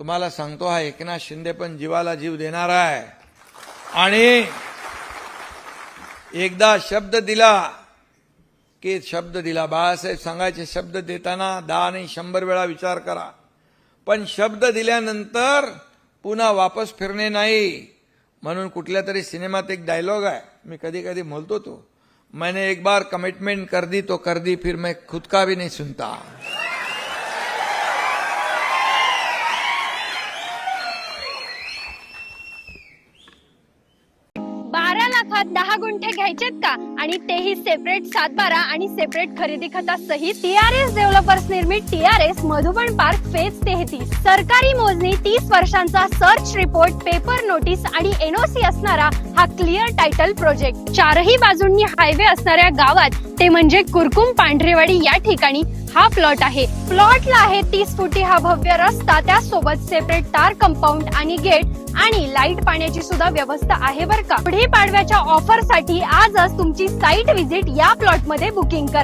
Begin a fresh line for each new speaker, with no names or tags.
तुम्हाला सांगतो हा एकनाथ शिंदे पण जीवाला जीव देणारा आहे आणि एकदा शब्द दिला की शब्द दिला. बाळासाहेब सांगायचे शब्द देताना 10 नाही 100 वेळा विचार करा, पण शब्द दिल्यानंतर पुन्हा वापस फिरणे नाही. म्हणून कुठल्या तरी सिनेमात एक डायलॉग आहे, मी कधी कधी बोलतो तो, मैंने एक बार कमिटमेंट कर दी तो कर दी, फिर मैं खुद का भी नहीं सुनता.
लाखात 10 गुंठे घ्यायचेत का, आणि तेही सेपरेट 7-12 आणि सेपरेट खरेदी खतासहित. टीआरएस डेव्हलपर्स निर्मित टीआरएस मधुबन पार्क फेज 33. सरकारी मोजणी 30 वर्षांचा सर्च रिपोर्ट, पेपर नोटीस आणि एनओसी असणारा हा क्लिअर टायटल प्रोजेक्ट. चारही बाजूंनी हायवे असणाऱ्या गावात, ते म्हणजे कुरकुम पांढरेवाडी या ठिकाणी हा प्लॉट आहे. प्लॉटला आहे 30 फुटी हा भव्य रस्ता, त्यासोबत सेपरेट तार कंपाऊंड आणि गेट आणि लाईट पाण्याची सुद्धा व्यवस्था आहे बरं का. पुढे पाडव्याच्या ऑफर साठी आजच तुमची साईट व्हिजिट या प्लॉट मध्ये बुकिंग करा.